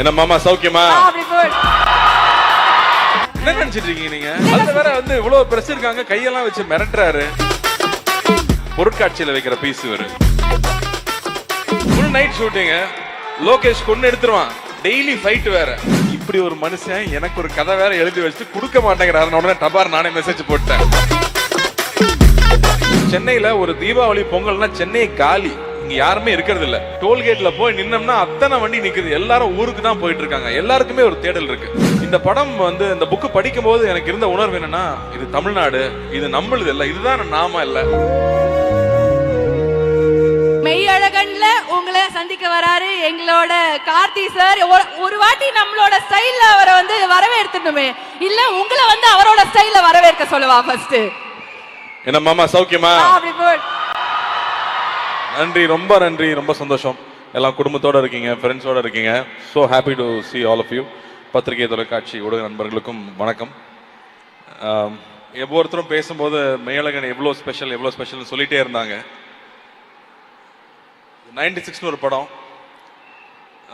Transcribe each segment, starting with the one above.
என்ன மாமா சௌக்கியமா? அப்படி போடு. என்ன நினைச்சிட்டு இருக்கீங்க நீங்க? அதுல வேற வந்து இவ்வளவு பிரஸ் இருக்காங்க, கையெல்லாம் வச்சு மிரட்டுறாரு. பொருட்காட்சியில வைக்கிற பீஸ் வேற. Full night shooting. லோகேஷ் கொண்டு எடுத்துருவான். டெய்லி ஃபைட் வேற. இப்படி ஒரு மனுஷன் எனக்கு ஒரு கதை வேற எழுதி வச்சு கொடுக்க மாட்டேங்கிறாரு. உடனே டபார் நானே மெசேஜ் போட்டேன். சென்னையில ஒரு தீபாவளி பொங்கல்னா சென்னை காலி. இங்க யாருமே இருக்கிறது இல்ல. டோல்கேட்ல போய் நின்னோம்னா அத்தனை வண்டி நிக்குது. எல்லாரும் ஊருக்கு தான் போயிட்டு இருக்காங்க. எல்லாருக்குமே ஒரு தேடல் இருக்கு. இந்த படம் வந்து இந்த புக்கு படிக்கும் போது எனக்கு இருந்த உணர்வு என்னன்னா, இது தமிழ்நாடு, இது நம்மளுது இல்ல, இதுதான் நாம இல்ல. மெய்யழகன்ல உங்களை சந்திக்க வராரு எங்களோட கார்த்தி சார். ஒரு வாட்டி நம்மளோட ஸ்டைல்ல அவரை வந்து வரவேற்கணுமே, இல்ல உங்களை வந்து அவரோட ஸ்டைல்ல வரவேற்க சொல்லவா ஃபர்ஸ்ட்? என்ன மாமா சௌக்கியமா? அப்படி போடு. நன்றி, ரொம்ப நன்றி, ரொம்ப சந்தோஷம். எல்லாம் குடும்பத்தோட இருக்கீங்க, ஃப்ரெண்ட்ஸோட இருக்கீங்க. So happy to see all of you. பத்திரிகை, தொலைக்காட்சி ஊடக நண்பர்களுக்கும் வணக்கம். ஒவ்வொருத்தரும் பேசும்போது மெய்யழகன் எவ்வளோ ஸ்பெஷல்னு சொல்லிட்டே இருந்தாங்க. 96 ஒரு படம்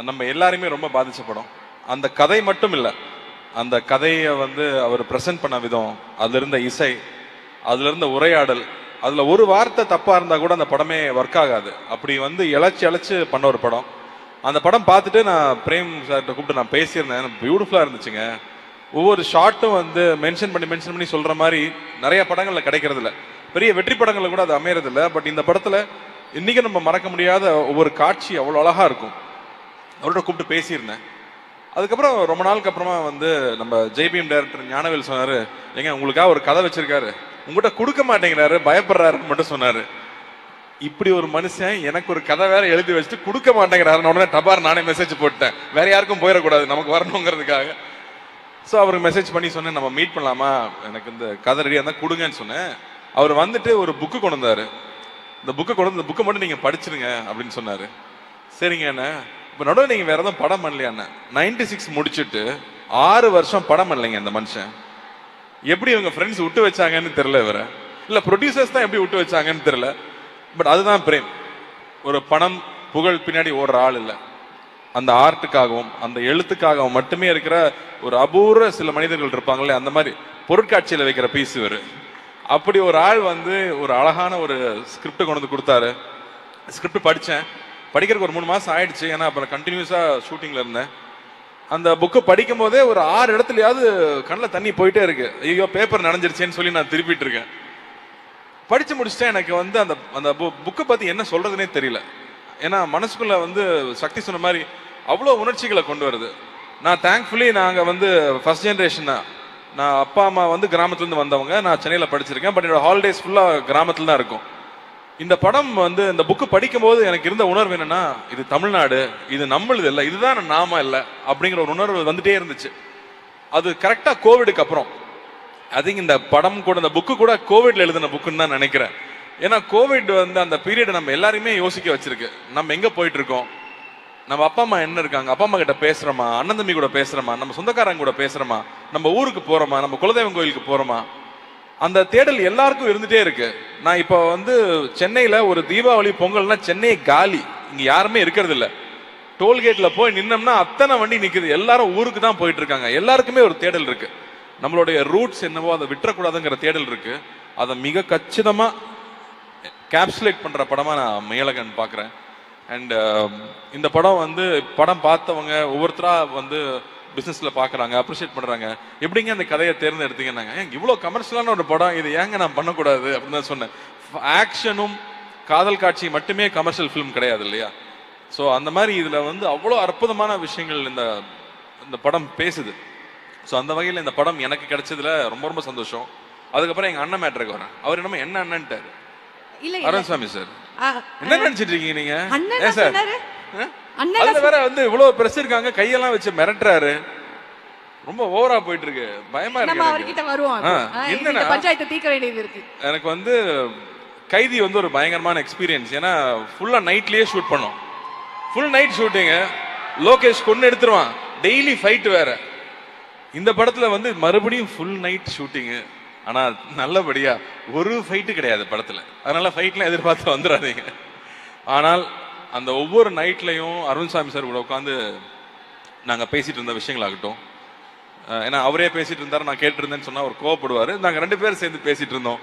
நம்ம எல்லாருமே ரொம்ப பாதிச்ச படம். அந்த கதை மட்டும் இல்லை, அந்த கதையை வந்து அவர் ப்ரெசென்ட் பண்ண விதம், அதுல இருந்த இசை, அதுல இருந்த உரையாடல், அதுல ஒரு வார்த்தை தப்பா இருந்தா கூட அந்த படமே ஒர்க் ஆகாது. அப்படி வந்து இழைச்சு பண்ண ஒரு படம். அந்த படம் பார்த்துட்டு நான் பிரேம் சார்கிட்ட கூப்பிட்டு நான் பேசியிருந்தேன். பியூட்டிஃபுல்லா இருந்துச்சுங்க. ஒவ்வொரு ஷார்ட்டும் வந்து மென்ஷன் பண்ணி சொல்ற மாதிரி நிறைய படங்கள்ல கிடைக்கிறது இல்லை. பெரிய வெற்றி படங்கள்ல கூட அது அமையறது இல்லை. பட் இந்த படத்துல இன்னைக்கு நம்ம மறக்க முடியாத ஒவ்வொரு காட்சி அவ்வளோ அழகா இருக்கும். அவர்கிட்ட கூப்பிட்டு பேசியிருந்தேன். அதுக்கப்புறம் ரொம்ப நாளுக்கு அப்புறமா வந்து நம்ம ஜெய்பீம் டைரக்டர் ஞானவேல் சொன்னாரு, ஏங்க உங்களுக்காக ஒரு கதை வச்சிருக்காரு, உங்ககிட்ட கொடுக்க மாட்டேங்கிறாரு, பயப்படுறாருன்னு மட்டும் சொன்னாரு. இப்படி ஒரு மனுஷன் எனக்கு ஒரு கதை வேற எழுதி வச்சுட்டு கொடுக்க மாட்டேங்கிறாரு. உடனே டபார் நானே மெசேஜ் போட்டேன். வேற யாருக்கும் போயிடக்கூடாது, நமக்கு வரணுங்கிறதுக்காக. ஸோ அவருக்கு மெசேஜ் பண்ணி சொன்னேன், நம்ம மீட் பண்ணலாமா, எனக்கு இந்த கதை ரெடியாக இருந்தால் கொடுங்கன்னு சொன்னேன். அவர் வந்துட்டு ஒரு புக்கு கொண்டு வந்தாரு. இந்த புக்கை மட்டும் நீங்க படிச்சிருங்க அப்படின்னு சொன்னாரு. சரிங்க அண்ணா. இப்போ நடுவில் நீங்க வேற எதுவும் படம் பண்ணலையா அண்ணா? 96 முடிச்சுட்டு 6 வருஷம் படம் பண்ணலைங்க இந்த மனுஷன். எப்படி இவங்க ஃப்ரெண்ட்ஸ் விட்டு வச்சாங்கன்னு தெரியல. வேற இல்ல ப்ரொடியூசர்ஸ் தான் எப்படி விட்டு வச்சாங்கன்னு தெரியல. பட் அதுதான் பிரேம். ஒரு பணம் புகழ் பின்னாடி ஓடுற ஆள் இல்லை. அந்த ஆர்ட்டுக்காகவும் அந்த எழுத்துக்காகவும் மட்டுமே இருக்கிற ஒரு அபூர்வ சில மனிதர்கள் இருப்பாங்களே, அந்த மாதிரி பொருட்காட்சியில வைக்கிற பீஸ் வேறு. அப்படி ஒரு ஆள் வந்து ஒரு அழகான ஒரு ஸ்கிரிப்ட் கொண்டு வந்து கொடுத்தாரு. ஸ்கிரிப்ட் படித்தேன். படிக்கிறதுக்கு ஒரு 3 மாதம் ஆயிடுச்சு. ஏன்னா அப்புறம் கண்டினியூஸாக ஷூட்டிங்கில் இருந்தேன். அந்த புக்கு படிக்கும் போதே ஒரு 6 இடத்துலயாவது கண்ணில் தண்ணி போயிட்டே இருக்கு. ஐயோ பேப்பர் நனைஞ்சிருச்சேன்னு சொல்லி நான் திருப்பிட்டு இருக்கேன். படிச்சு முடிச்சுட்டேன். எனக்கு வந்து அந்த அந்த புக்கை பற்றி என்ன சொல்றதுனே தெரியல. ஏன்னா மனசுக்குள்ள வந்து சக்தி சொன்ன மாதிரி அவ்வளோ உணர்ச்சிகளை கொண்டு வருது. நான் தேங்க்ஃபுல்லி நாங்கள் வந்து ஃபர்ஸ்ட் ஜென்ரேஷன் தான். நான் அப்பா அம்மா வந்து கிராமத்துலேருந்து வந்தவங்க. நான் சென்னையில் படிச்சிருக்கேன். பட் என்னோட ஹாலிடேஸ் ஃபுல்லாக கிராமத்தில் தான் இருக்கும். இந்த படம் வந்து இந்த புக்கு படிக்கும் போது எனக்கு இருந்த உணர்வு என்னன்னா, இது தமிழ்நாடு, இது நம்மளுது இல்லை, இதுதான் நாம இல்லை அப்படிங்கிற ஒரு உணர்வு வந்துட்டே இருந்துச்சு. அது கரெக்டாக கோவிடுக்கு அப்புறம். அதுங்க இந்த படம் கூட இந்த புக்கு கூட கோவிட்ல எழுதின புக்குன்னு தான் நினைக்கிறேன். ஏன்னா கோவிட் வந்து அந்த பீரியட் நம்ம எல்லாருமே யோசிக்க வச்சிருக்கு. நம்ம எங்கே போயிட்டு இருக்கோம், நம்ம அப்பா அம்மா என்ன இருக்காங்க, அப்பா அம்மா கிட்ட பேசுறோமா, அண்ணன் தம்பி கூட பேசுறோமா, நம்ம சொந்தக்காரங்க கூட பேசுறோமா, நம்ம ஊருக்கு போறோமா, நம்ம குலதெய்வம் கோயிலுக்கு போறோமா, அந்த தேடல் எல்லாருக்கும் இருந்துட்டே இருக்கு. நான் இப்போ வந்து சென்னையில ஒரு தீபாவளி பொங்கல்னா சென்னை காலி. இங்க யாருமே இருக்கிறது இல்ல. டோல்கேட்ல போய் நின்னோம்னா அத்தனை வண்டி நிக்குது. எல்லாரும் ஊருக்கு தான் போயிட்டு இருக்காங்க. எல்லாருக்குமே ஒரு தேடல் இருக்கு. நம்மளுடைய ரூட்ஸ் என்னவோ அதை விட்டுறக்கூடாதுங்கிற தேடல் இருக்கு. அதை மிக கச்சிதமா கேப்சுலேட் பண்ற படமா நான் மெய்யழகன் பாக்குறேன். அண்ட் இந்த படம் வந்து படம் பார்த்தவங்க ஒவ்வொருத்தரா வந்து பிசினஸ்ல பாக்குறாங்க, அப்ரிஷியேட் பண்றாங்க. எப்படிங்க அந்த கதையை தேர்ந்தெடுத்தீங்கன்னாங்க, இவ்வளோ கமர்ஷியலான ஒரு படம், இது ஏங்க நான் பண்ணக்கூடாது அப்படின்னு தான் சொன்னேன். ஆக்ஷனும் காதல் காட்சி மட்டுமே கமர்ஷியல் ஃபிலிம் கிடையாது இல்லையா? ஸோ அந்த மாதிரி இதுல வந்து அவ்வளோ அற்புதமான விஷயங்கள் இந்த படம் பேசுது. ஸோ அந்த வகையில் இந்த படம் எனக்கு கிடைச்சதுல ரொம்ப ரொம்ப சந்தோஷம். அதுக்கப்புறம் எங்க அண்ணன் மேட்டருக்கு வரேன். அவர் என்னமோ என்ன அண்ணன்ட்டாரு. அருண்சாமி சார், என்ன நினைச்சிட்டு இருக்கீங்க நீங்க? ஏன் சார் அதுல வேற வந்து இவ்வளவு பிரஸ் இருக்காங்க, கையெல்லாம் வச்சு மிரட்டுறாரு. ரொம்ப ஓவரா போயிட்டு இருக்கு. பயமா இருக்கு. எனக்கு வந்து கைதி வந்து ஒரு பயங்கரமான எக்ஸ்பீரியன்ஸ். ஏன்னா ஃபுல்லா நைட்லயே ஷூட் பண்ணோம். Full night shooting. லோகேஷ் கொண்டு எடுத்துருவான். டெய்லி ஃபைட் வேற. இந்த படத்துல வந்து மறுபடியும் ஃபுல் நைட் ஷூட்டிங். ஆனா நல்லபடியா ஒரு ஃபைட்டு கிடையாது படத்துல. அதனால ஃபைட்லாம் எதிர்பார்த்து வந்துடாதீங்க. ஆனால் அந்த ஒவ்வொரு நைட்லையும் அருண்சாமி சார் கூட உட்காந்து நாங்க பேசிட்டு இருந்த விஷயங்களாகட்டும், ஏன்னா அவரே பேசிட்டு இருந்தாரு, நான் கேட்டு இருந்தேன்னு சொன்னா அவர் கோவப்படுவாரு. நாங்க 2 பேரும் சேர்ந்து பேசிட்டு இருந்தோம்.